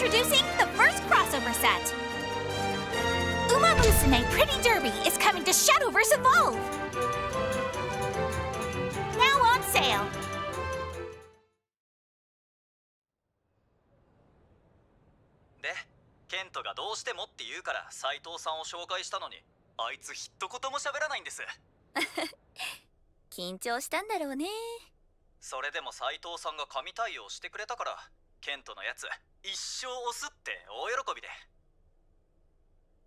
Introducing the first crossover set. Uma Musume Pretty Derby is coming to Shadowverse Evolve. Now on sale. で、ケントがどうしてもって言うから斉藤さんを紹介したのに、あいつ一言も喋らないんです。緊張したんだろうね。それでも斉藤さんが神対応してくれたから、ケントのやつ一生押すって大喜びで。っ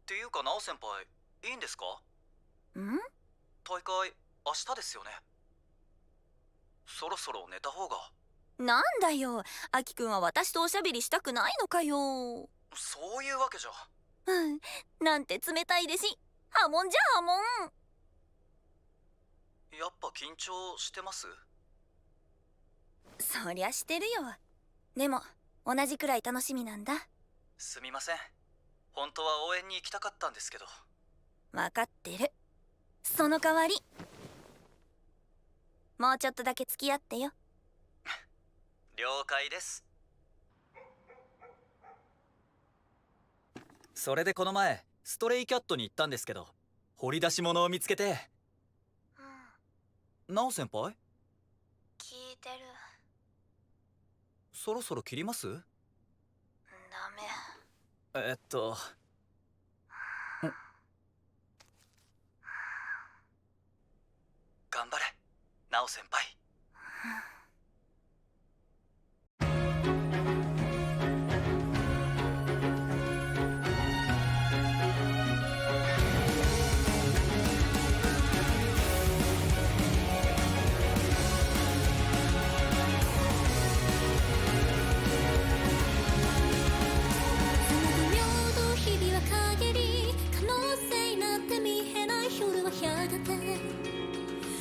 ていうか、ナオ先輩いいんですか？ん？大会明日ですよね。そろそろ寝た方が。なんだよ、アキくんは私とおしゃべりしたくないのかよ。そういうわけじゃ。なんて冷たい弟子。波紋じゃ波紋。やっぱ緊張してます？そりゃしてるよ。でも同じくらい楽しみなんだ。すみません、本当は応援に行きたかったんですけど。分かってる。その代わりもうちょっとだけ付き合ってよ。了解です。それでこの前ストレイキャットに行ったんですけど、掘り出し物を見つけて。ナオ先輩？聞いてる。そろそろ切ります？ダメ。頑張れ、ナオ先輩。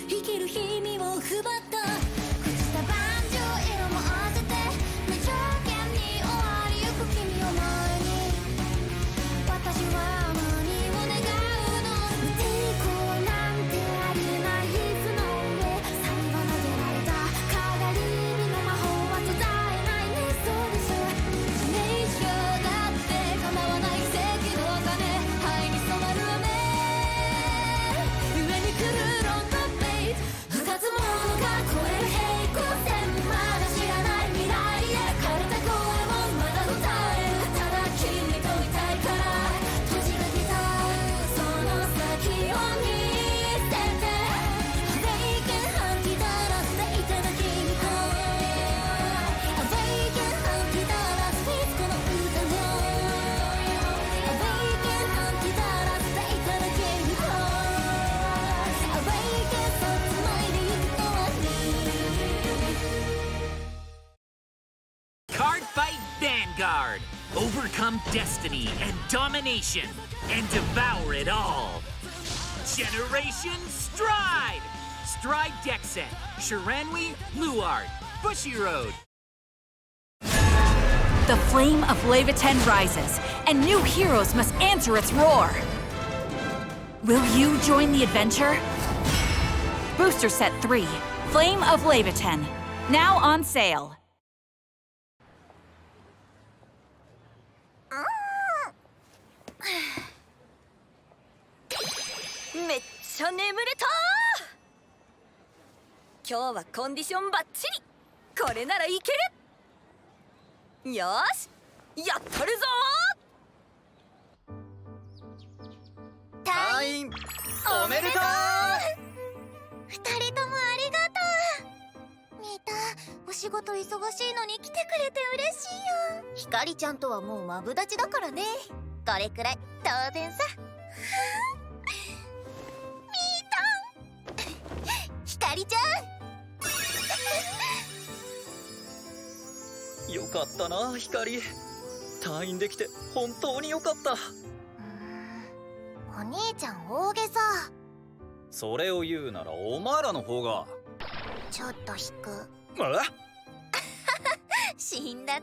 生きる日々を奪った朽ちた万丈色も合わせて無条件に終わりゆく君を前に私は何を願うの？抵抗なんてありえない椅子の上最後投げられた鏡にの魔法は途絶えないね。そうです名称だって構わない奇跡の鐘灰に染まる雨上に来るロンドン二つものが超える平行線まだ知らない未来へ枯れた声もまだ歌える。ただ君に問いたいから閉じかけたその先を見せて Awaken 吐き出していただきに来い Awaken 吐き出してこの歌を Awaken 吐き出していただきに来い Awaken そつないでゆくとは Card Fight Vanguard! Overcome destiny and domination and devour it all! Generation Stride! Stride deck set, Shiranui, Luard, Bushiroad. The flame of Leviathan rises, and new heroes must answer its roar. Will you join the adventure? Booster Set 3, Flame of Leviathan, now on sale. めっちゃ眠れた。今日はコンディションバッチリ。これならいける。よし、やったるぞ。隊員おめでとう。二人ともありがとう。ミータ、お仕事忙しいのに来てくれて嬉しいよ。ひかりちゃんとはもうマブダチだからね。これくらい当然さ。ミータひかりちゃんよかったな、光。退院できて本当によかった。お兄ちゃん大げさ。それを言うならお前らの方が。ちょっと引く。辛辣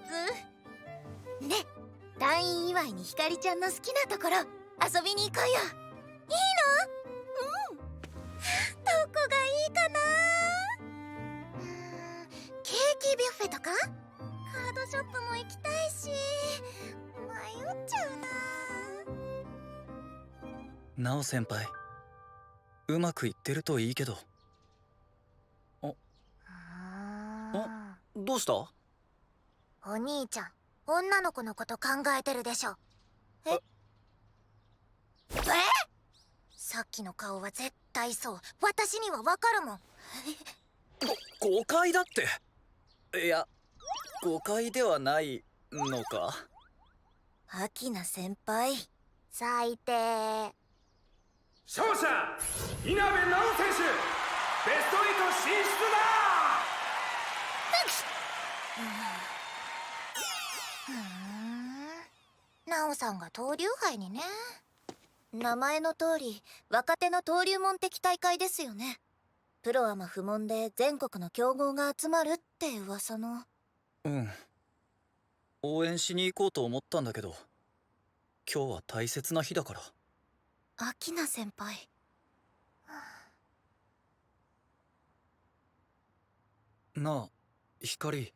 ね。退院祝いにひかりちゃんの好きなところ遊びに行こうよ。いいの？どこがいいかな。ケーキビュッフェとか？カードショップも行きたいし、なお先輩、うまくいってるといいけど。どうした？お兄ちゃん、女の子のこと考えてるでしょ。え？さっきの顔は絶対そう。私にはわかるもん。誤解だって。いや、誤解ではないのか。アキナ先輩、最低。勝者稲部直選手、ベスト8進出だ。ナオさんが登竜杯にね。名前の通り若手の登竜門的大会ですよね。プロアマ不問で全国の強豪が集まるって噂の。うん、応援しに行こうと思ったんだけど、今日は大切な日だから。アキナ先輩。なあ、光。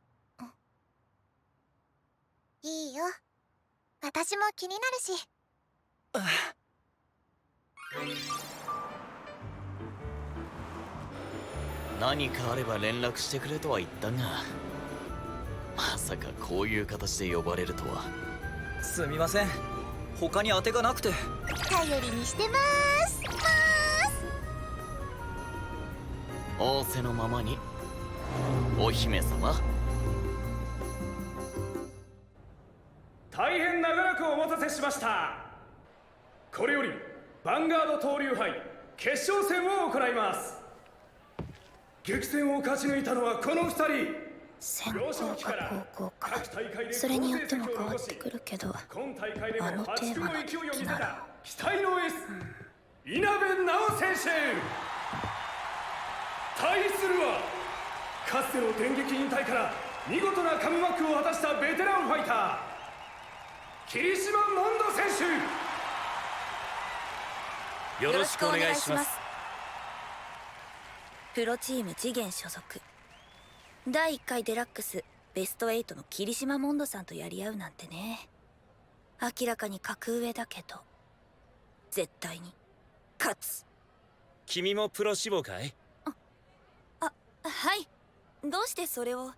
いいよ、私も気になるし。何かあれば連絡してくれとは言ったが、まさかこういう形で呼ばれるとは。すみません、他に当てがなくて。頼りにしてます。仰せのままに、お姫様。大変長らくお待たせしました。これよりヴァンガード登竜杯決勝戦を行います。激戦を勝ち抜いたのはこの2人。先攻か後攻か、それによっても変わってくるけど、今大会でもあのテーマの8キロを勢いを見せならた期待のエース、稲部直選手。対するはかつての電撃引退から見事なカムバックを果たしたベテランファイター、霧島モンド選手。よろしくお願いします。プロチーム次元所属、第1回デラックスベスト8の霧島モンドさんとやり合うなんてね。明らかに格上だけど絶対に勝つ。君もプロ志望かい？はい。どうしてそれを？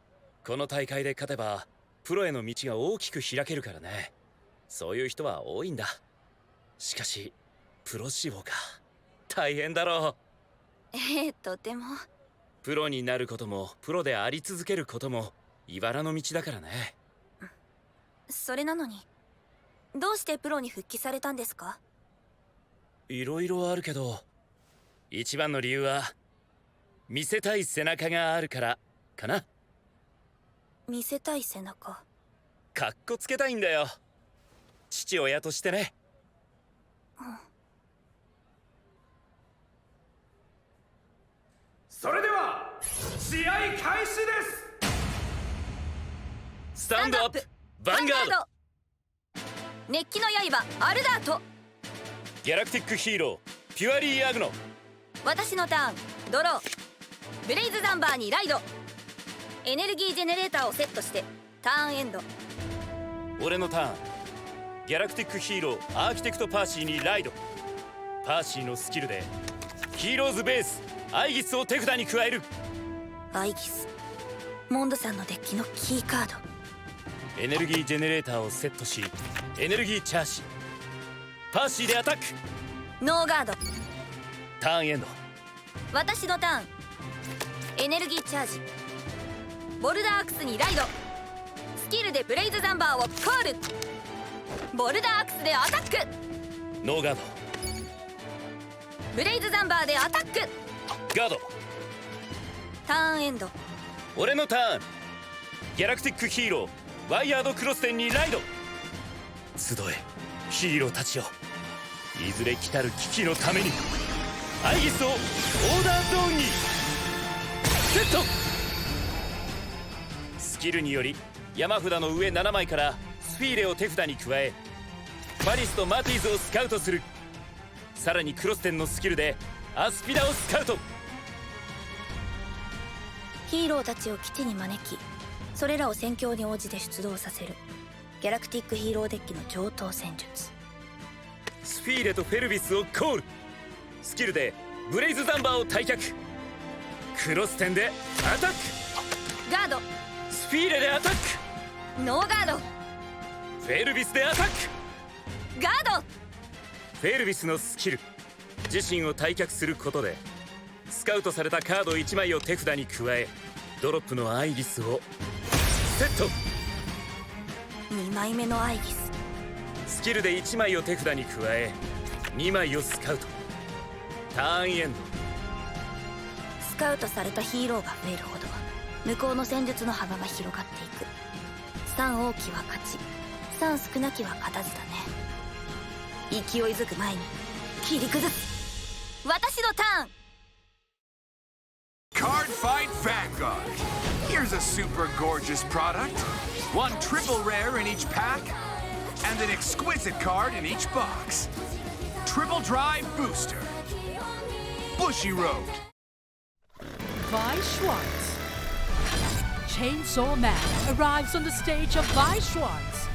この大会で勝てばプロへの道が大きく開けるからね。そういう人は多いんだ。しかしプロ志望か、大変だろう。とても。プロになることもプロであり続けることも茨の道だからね。それなのにどうしてプロに復帰されたんですか？いろいろあるけど、一番の理由は見せたい背中があるからかな。見せたい背中？かっこつけたいんだよ、父親としてね。それでは試合開始です。スタンドアップヴァンガード。熱気の刃アルダート。ギャラクティックヒーローピュアリーアグノ。私のターンドロー。ブレイズザンバーにライド。エネルギージェネレーターをセットしてターンエンド。俺のターンギャラクティックヒーローアーキテクトパーシーにライド。パーシーのスキルでヒーローズベースアイギスを手札に加える。アイギス、モンドさんのデッキのキーカード。エネルギージェネレーターをセットしエネルギーチャージ。パーシーでアタック。ノーガード。ターンエンド。私のターンエネルギーチャージ。ボルダーアクスにライド。スキルでブレイズザンバーをコール。ボルダーアクスでアタック。ノーガード。ブレイズザンバーでアタック。ガード。ターンエンド。俺のターンギャラクティックヒーローワイヤードクロステンにライド。集えヒーローたちよ、いずれ来たる危機のためにアイギスをオーダーゾーンにセット。スキルにより山札の上7枚からスフィーレを手札に加えバリスとマティーズをスカウトする。さらにクロステンのスキルでアスピダをスカウト。ヒーローたちを基地に招き、それらを戦況に応じて出動させるギャラクティックヒーローデッキの上等戦術。スフィーレとフェルビスをコール。スキルでブレイズザンバーを退却。クロス点でアタック。ガード。スフィーレでアタック。ノーガード。フェルビスでアタック。ガード。フェルビスのスキル、自身を退却することでスカウトされたカード1枚を手札に加え、ドロップのアイリスをセット。2枚目のアイギス。スキルで1枚を手札に加え2枚をスカウト。ターンエンド。スカウトされたヒーローが増えるほど向こうの戦術の幅が広がっていく。3多きは勝ち、3少なきは勝たずだね。勢いづく前に切り崩す。私のターン。 Card Fight Vanguard. Here's a super gorgeous product. One triple rare in each pack, and an exquisite card in each box. Triple Drive Booster. Bushy Road. Vi Schwartz. Chainsaw Man arrives on the stage of Vi Schwartz.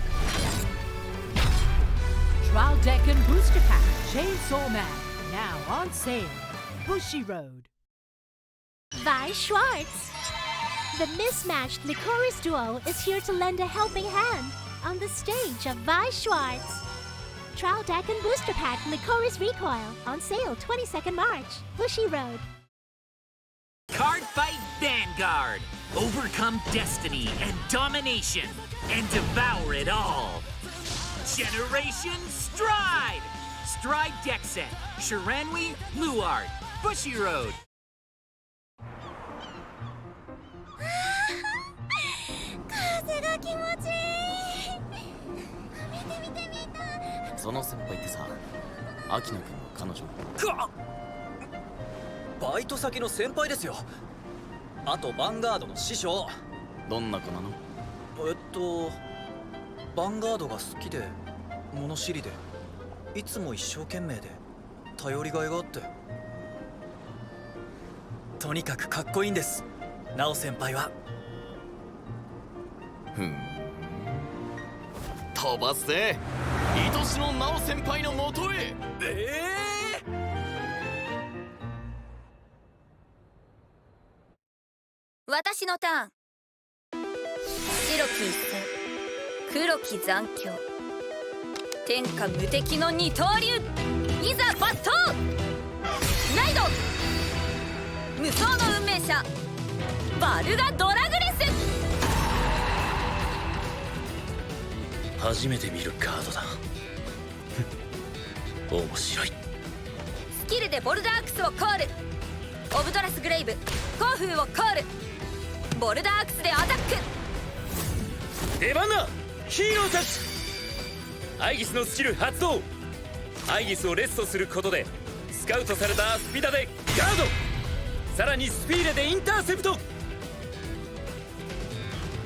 Trial Deck and Booster Pack Chainsaw Man now on sale. Bushy Road. Vi Schwartz. The mismatched Licorice duo is here to lend a helping hand on the stage of Vi Schwartz. Trial Deck and Booster Pack Licorice Recoil on sale 22nd March. Bushy Road. Card Fight Vanguard. Overcome destiny and domination and devour it all. Generation Stride. Stride deck set. Shiranui, Luard, Bushy Road. 風が気持ちいい。見て。その先輩ってさ、秋野くんの彼女？バイト先の先輩ですよ。あとヴァンガードの師匠。どんな子なの？ヴァンガードが好きで物知りでいつも一生懸命で頼りがいがあって、とにかくかっこいいんです、ナオ先輩は。飛ばすぜ、愛しのナオ先輩のもとへ。私のターン。白き一戦、黒き残響、天下無敵の二刀流。いざ抜刀。ライド。無双の運命者バルガ・ドラグレス。初めて見るカードだ。面白い。スキルでボルダークスをコール。オブドラスグレイブ、コーフーをコール。ボルダークスでアタック。出番だ、ヒーローたち。アイギスのスキル発動。アイギスをレストすることでスカウトされたアスピダでガード、さらにスピーレでインターセプト。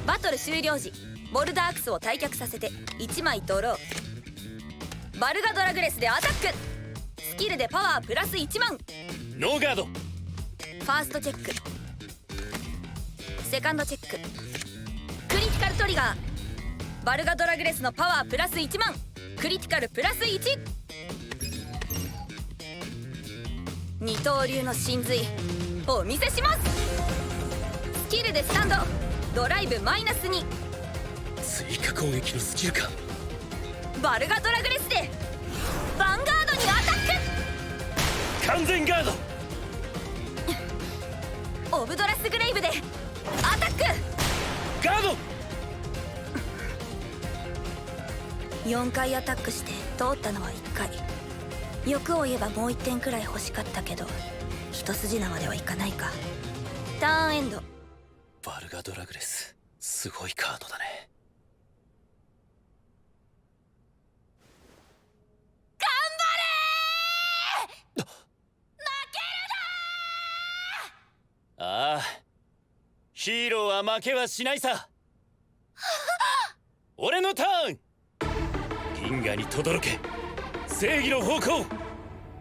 バトル終了時ボルダークスを退却させて1枚ドロー。バルガ・ドラグレスでアタック。スキルでパワープラス1万。ノーガード。ファーストチェック、セカンドチェック、クリティカルトリガー。バルガ・ドラグレスのパワープラス1万、クリティカルプラス1。二刀流の神髄お見せします。スキルでスタンド、ドライブマイナス2。追加攻撃のスキルか。バルガ・ドラグレスでヴァンガードにアタック。完全ガード。オブドラスグレイブでアタック。ガード。4回アタックして通ったのは1回。欲を言えばもう1点くらい欲しかったけど一筋縄ではいかないか。ターンエンド。バルガ・ドラグレス、すごいカードだね。頑張れー。負けるなー。ああ、ヒーローは負けはしないさ。俺のターン。銀河に轟け正義の方向。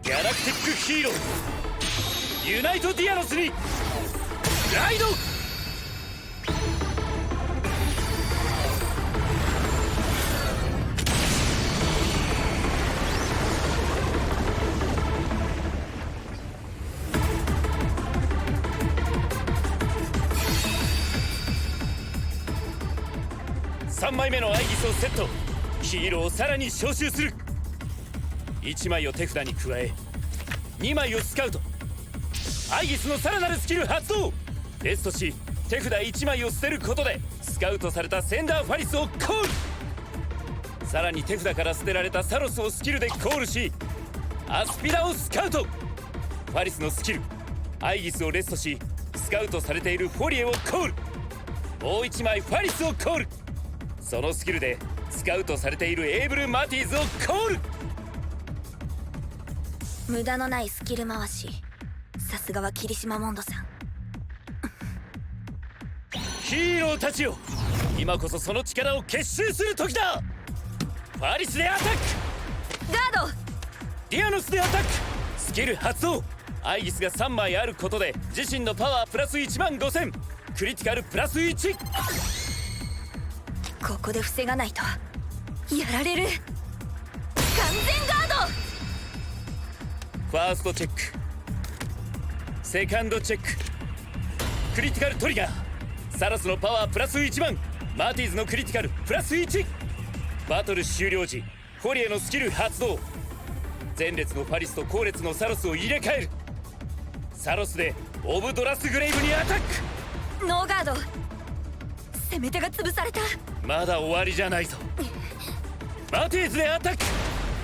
ギャラクティックヒーローユナイト・ディアノスにライド。3枚目のアイギスをセット。ヒーローをさらに招集する。1枚を手札に加え2枚をスカウト。アイギスのさらなるスキル発動。レストし手札1枚を捨てることでスカウトされたセンダーファリスをコール。さらに手札から捨てられたサロスをスキルでコールしアスピダをスカウト。ファリスのスキルアイギスをレストしスカウトされているフォリエをコール。もう1枚ファリスをコール。そのスキルでスカウトされているエイブル・マティーズをコール。無駄のないスキル回し。さすがは霧島モンドさん。ヒーローたちよ、今こそその力を結集する時だ。ファリスでアタック。ガード。ディアノスでアタック。スキル発動。アイギスが3枚あることで自身のパワープラス15000、クリティカルプラス1。ここで防がないとやられる。完全ガード。ファーストチェック、セカンドチェック、クリティカルトリガー。サラスのパワープラス1万、マティーズのクリティカルプラス1。バトル終了時フォリエのスキル発動。前列のファリスと後列のサロスを入れ替える。サロスでオブドラスグレイブにアタック。ノーガード。攻め手が潰された。まだ終わりじゃないぞ。マティーズでアタック。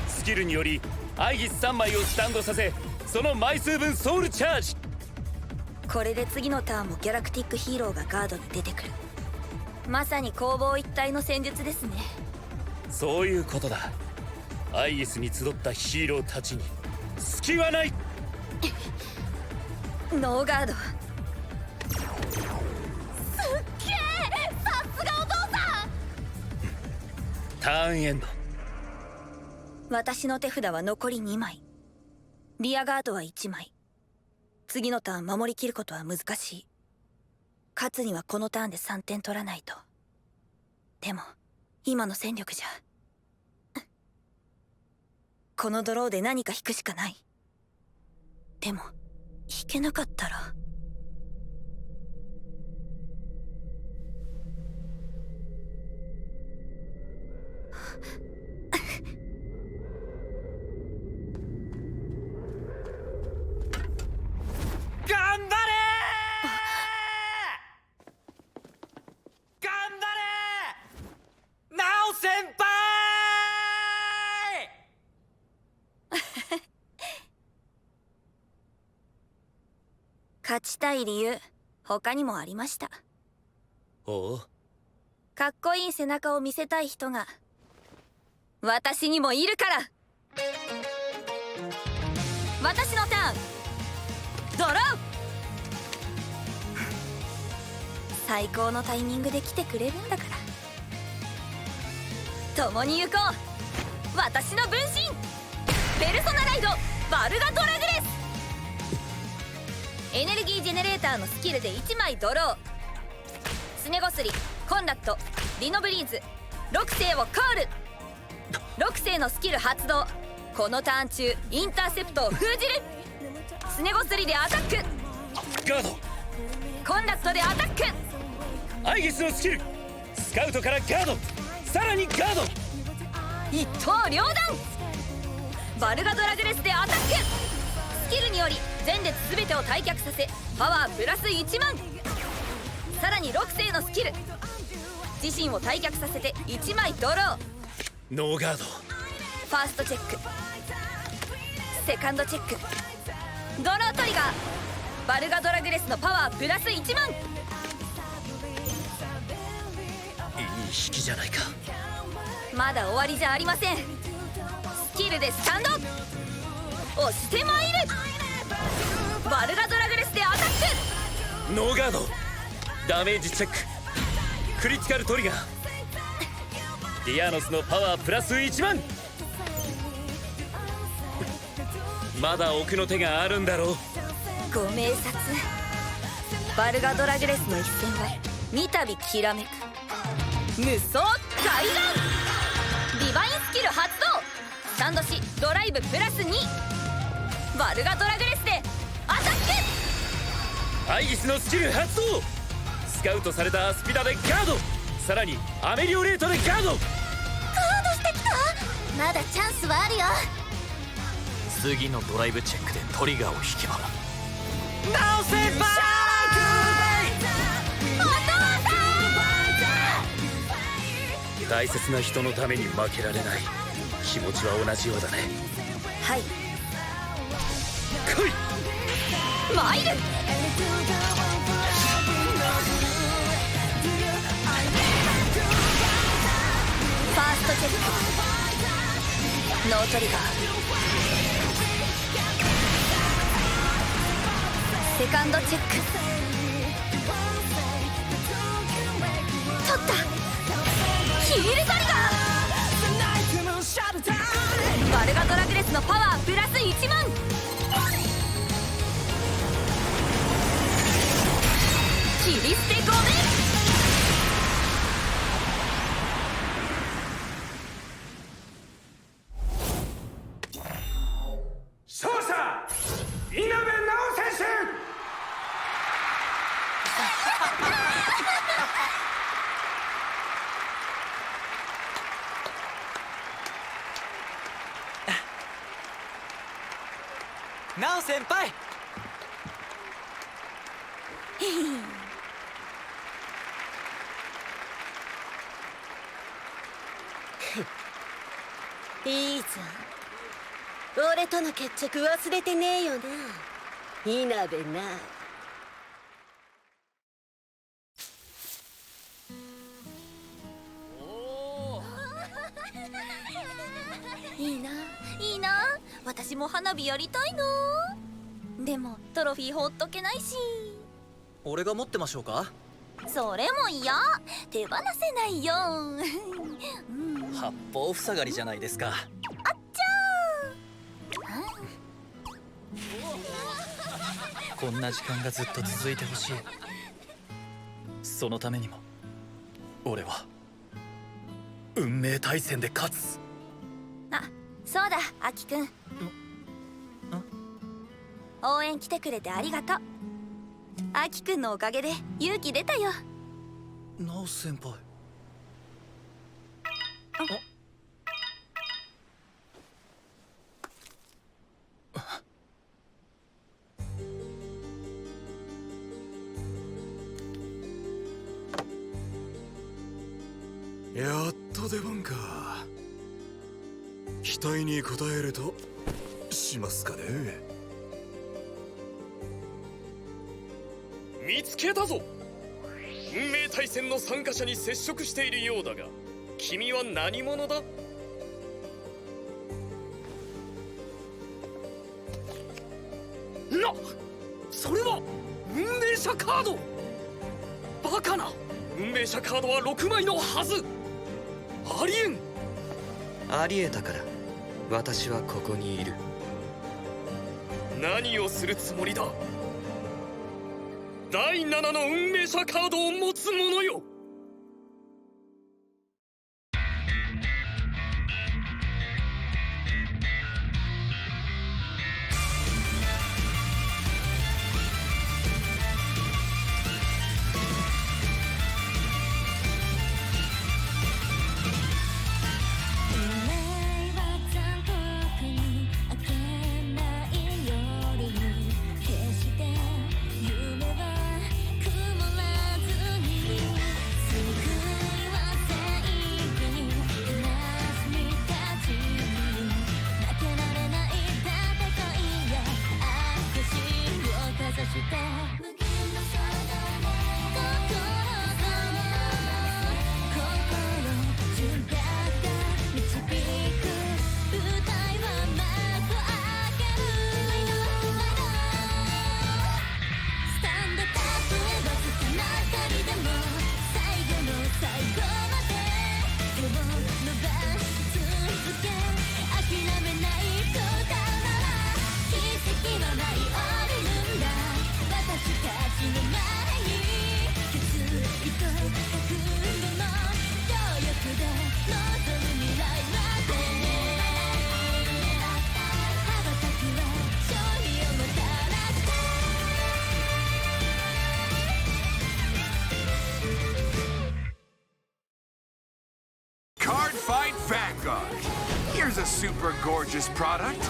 スキルによりアイギス3枚をスタンドさせその枚数分ソウルチャージ。これで次のターンもギャラクティックヒーローがガードに出てくる。まさに攻防一体の戦術ですね。そういうことだ。アイギスに集ったヒーローたちに隙はない。ノーガード。すっげえ、さすがお父さん。ターンエンド。私の手札は残り2枚。リアガードは1枚。次のターン守りきることは難しい。勝つにはこのターンで3点取らないと。でも今の戦力じゃこのドローで何か引くしかない。でも引けなかったら頑張れ頑張れナオ先輩。勝ちたい理由他にもありました。おう、かっこいい背中を見せたい人が私にもいるから。私のターンドロー。最高のタイミングで来てくれるんだから。共に行こう。私の分身ペルソナライドバルガドラグレス。エネルギージェネレーターのスキルで1枚ドロー。スネゴスリ、コンラット、リノブリーズ、6星をコール。6星のスキル発動。このターン中インターセプトを封じる。スネゴスリでアタック。ガード。コンラットでアタック。アイギスのスキルスカウトからガード、さらにガード。一刀両断。バルガドラグレスでアタック。スキルにより前列全てを退却させパワープラス1万。さらに6星のスキル自身を退却させて1枚ドロー。ノーガード。ファーストチェック、セカンドチェック、ドロートリガー。バルガドラグレスのパワープラス1万。いい引きじゃないか。まだ終わりじゃありません。スキルでスタンド押してまいる。バルガドラグレスでアタック。ノーガード。ダメージチェック、クリティカルトリガー。ディアノスのパワープラス1万。まだ奥の手があるんだろう。ご明察。バルガドラグレスの一戦は三度きらめく。無双開眼。ディバインスキル発動。スタンドしドライブプラス2。バルガドラグレスでアタック。アイギスのスキル発動。スカウトされたアスピダでガード。さらにアメリオレートでガード。ガードしてきた。まだチャンスはあるよ。次のドライブチェックでトリガーを引けば。ナオ先輩。お父さん。大切な人のために負けられない。気持ちは同じようだね。はい。来い。参る。ファーストチェック。ノートリガー。セカンドチェック。取った。ヒールトリガー。バルガドラグレスのパワープラス1万。切り捨て5面。勝者稲部直選手。ナオ先輩。いいじゃん。俺との決着忘れてねえよな、稲部な。いいな、いいな。私も花火やりたいな。でもトロフィー放っとけないし。俺が持ってましょうか。それも嫌。手放せないよ。八方塞がりじゃないですか。あっちゃー。こんな時間がずっと続いてほしい。そのためにも俺は運命対戦で勝つ。あ、そうだ、アキくん。応援来てくれてありがとう。アキくんのおかげで勇気出たよ。ナオ先輩。やっと出番か。期待に応えるとしますかね。見つけたぞ。運命対戦の参加者に接触しているようだが、君は何者だ？それは運命者カード。バカな。運命者カードは6枚のはず。ありえん。ありえたから私はここにいる。何をするつもりだ？第7の運命者カードを持つ者よ。Here's a super gorgeous product.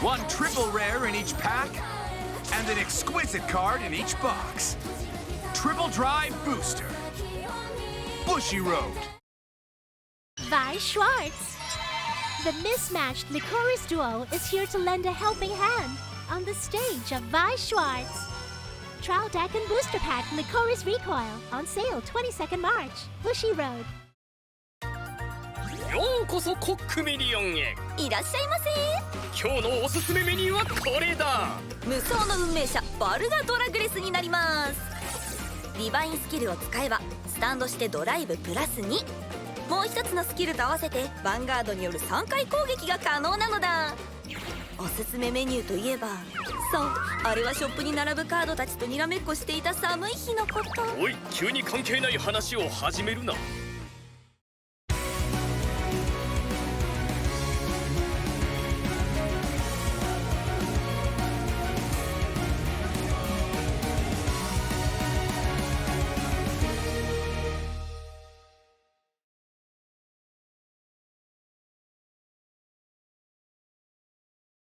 One triple rare in each pack, and an exquisite card in each box. Triple Drive Booster. Bushy Road. Vi Schwartz. The mismatched Licorice duo is here to lend a helping hand on the stage of Vi Schwartz. Trial Deck and Booster Pack Licorice Recoil on sale 22nd March. Bushy Road. ようこそコックミリオンへ。いらっしゃいませ。今日のおすすめメニューはこれだ。無双の運命者バルガドラグレスになります。ディバインスキルを使えばスタンドしてドライブプラス2。もう一つのスキルと合わせてヴァンガードによる3回攻撃が可能なのだ。おすすめメニューといえば、そう、あれはショップに並ぶカードたちとにらめっこしていた寒い日のこと。おい、急に関係ない話を始めるな。